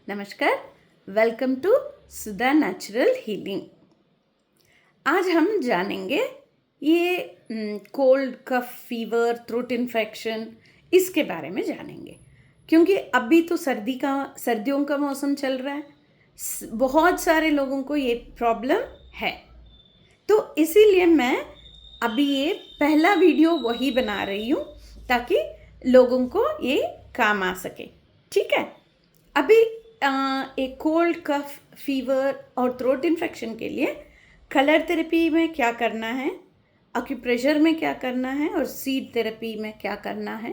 नमस्कार, welcome to Sudha natural healing. आज हम जानेंगे ये cold, cough, fever, throat infection इसके बारे में जानेंगे, क्योंकि अभी तो सर्दियों का मौसम चल रहा है। बहुत सारे लोगों को ये प्रॉब्लम है, तो इसीलिए मैं अभी ये पहला वीडियो वही बना रही हूँ ताकि लोगों को ये काम आ सके। ठीक है, अभी एक कोल्ड, कफ, फीवर और थ्रोट इन्फेक्शन के लिए कलर थेरेपी में क्या करना है, एक्यूप्रेशर में क्या करना है और सीड थेरेपी में क्या करना है,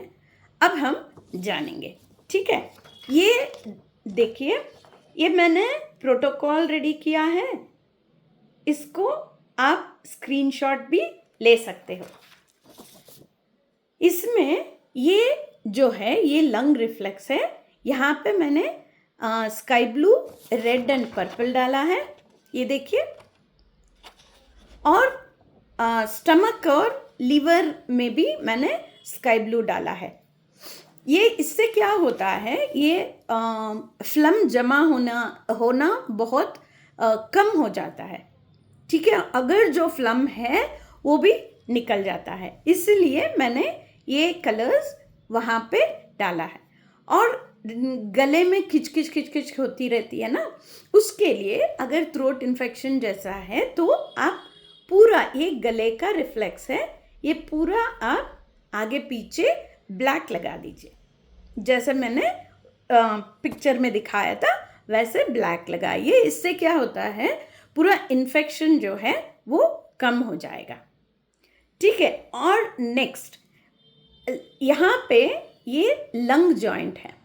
अब हम जानेंगे। ठीक है, ये देखिए, ये मैंने प्रोटोकॉल रेडी किया है। इसको आप स्क्रीनशॉट भी ले सकते हो। इसमें ये जो है ये लंग रिफ्लेक्स है। यहाँ पे मैंने sky blue, red and purple डाला है, ये देखिए। और स्टमक और लीवर में भी मैंने स्काई ब्लू डाला है। ये इससे क्या होता है, ये फ्लम जमा होना बहुत कम हो जाता है। ठीक है, अगर जो फ्लम है वो भी निकल जाता है, इसलिए मैंने ये कलर्स वहाँ पे डाला है। और गले में खिच होती रहती है ना, उसके लिए अगर थ्रोट इन्फेक्शन जैसा है तो आप पूरा, ये गले का रिफ्लेक्स है, ये पूरा आप आगे पीछे ब्लैक लगा दीजिए। जैसे मैंने पिक्चर में दिखाया था वैसे ब्लैक लगाइए। इससे क्या होता है, पूरा इन्फेक्शन जो है वो कम हो जाएगा। ठीक है, और नेक्स्ट यहाँ पे ये लंग जॉइंट है।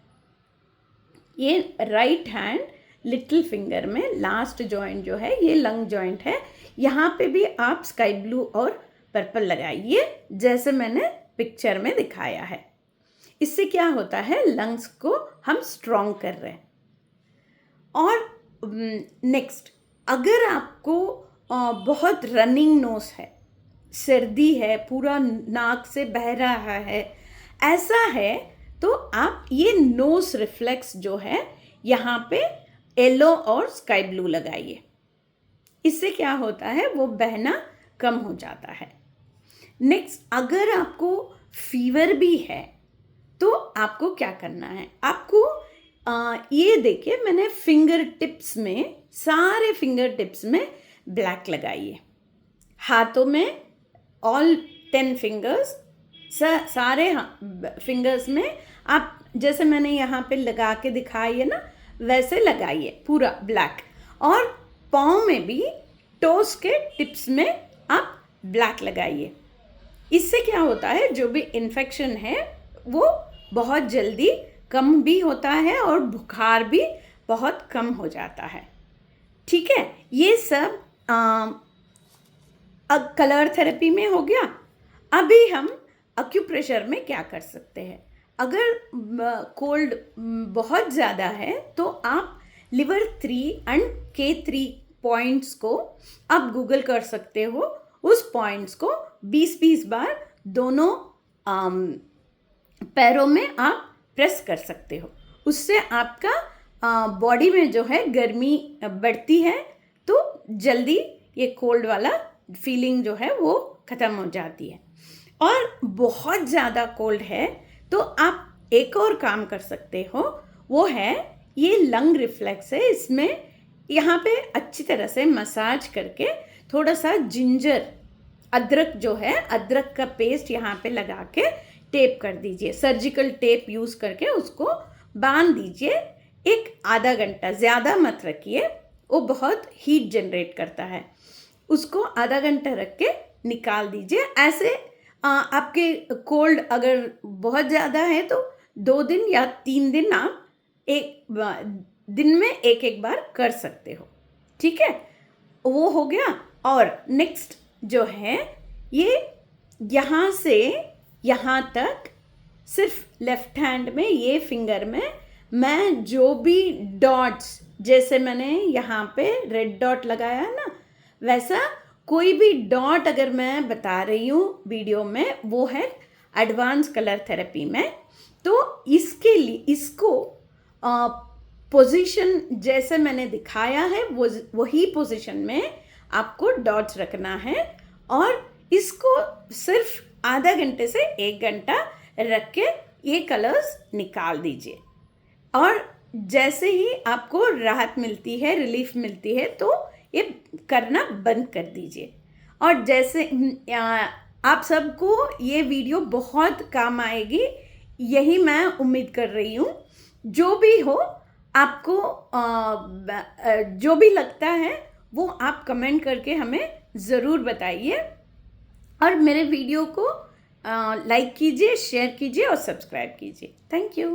ये राइट हैंड लिटिल फिंगर में लास्ट जॉइंट जो है ये लंग जॉइंट है। यहाँ पे भी आप स्काई ब्लू और पर्पल लगाइए जैसे मैंने पिक्चर में दिखाया है। इससे क्या होता है, लंग्स को हम स्ट्रॉन्ग कर रहे हैं। और नेक्स्ट, अगर आपको बहुत रनिंग नोज है, सर्दी है, पूरा नाक से बह रहा है, ऐसा है तो आप ये नोज रिफ्लेक्स जो है यहाँ पे येलो और स्काई ब्लू लगाइए। इससे क्या होता है, वो बहना कम हो जाता है। नेक्स्ट, अगर आपको फीवर भी है तो आपको क्या करना है, आपको ये देखिए, मैंने फिंगर टिप्स में, सारे फिंगर टिप्स में ब्लैक लगाइए। हाथों में ऑल 10 फिंगर्स, सारे फिंगर्स में आप जैसे मैंने यहाँ पे लगा के दिखाई है ना, वैसे लगाइए पूरा ब्लैक। और पाँव में भी, टोस के टिप्स में आप ब्लैक लगाइए। इससे क्या होता है, जो भी इन्फेक्शन है वो बहुत जल्दी कम भी होता है और बुखार भी बहुत कम हो जाता है। ठीक है, ये सब कलर थेरेपी में हो गया। अभी हम एक्यूप्रेशर में क्या कर सकते हैं। अगर कोल्ड बहुत ज़्यादा है तो आप लिवर 3 एंड K3 पॉइंट्स को आप गूगल कर सकते हो। उस पॉइंट्स को 20-20 बार दोनों पैरों में आप प्रेस कर सकते हो। उससे आपका बॉडी में जो है गर्मी बढ़ती है, तो जल्दी ये कोल्ड वाला फीलिंग जो है वो ख़त्म हो जाती है। और बहुत ज़्यादा कोल्ड है तो आप एक और काम कर सकते हो, वो है ये लंग रिफ्लेक्स है। इसमें यहाँ पे अच्छी तरह से मसाज करके थोड़ा सा जिंजर, अदरक जो है, अदरक का पेस्ट यहाँ पे लगा के टेप कर दीजिए। सर्जिकल टेप यूज़ करके उसको बांध दीजिए। एक आधा घंटा, ज़्यादा मत रखिए, वो बहुत हीट जनरेट करता है। उसको आधा घंटा रख के निकाल दीजिए। ऐसे आपके कोल्ड अगर बहुत ज़्यादा है तो 2 दिन या 3 दिन आप दिन में एक बार कर सकते हो। ठीक है, वो हो गया। और नेक्स्ट जो है, ये यहाँ से यहाँ तक सिर्फ लेफ्ट हैंड में, ये फिंगर में मैं जो भी डॉट्स, जैसे मैंने यहाँ पे रेड डॉट लगाया है ना, वैसा कोई भी डॉट अगर मैं बता रही हूँ वीडियो में, वो है एडवांस कलर थेरेपी में। तो इसके लिए इसको पोजीशन जैसे मैंने दिखाया है वो वही पोजीशन में आपको डॉट्स रखना है और इसको सिर्फ आधा घंटे से 1 घंटा रख के ये कलर्स निकाल दीजिए। और जैसे ही आपको राहत मिलती है, रिलीफ मिलती है, तो ये करना बंद कर दीजिए। और जैसे आप सबको ये वीडियो बहुत काम आएगी, यही मैं उम्मीद कर रही हूँ। जो भी हो, आपको जो भी लगता है वो आप कमेंट करके हमें ज़रूर बताइए और मेरे वीडियो को लाइक कीजिए, शेयर कीजिए और सब्सक्राइब कीजिए। Thank you.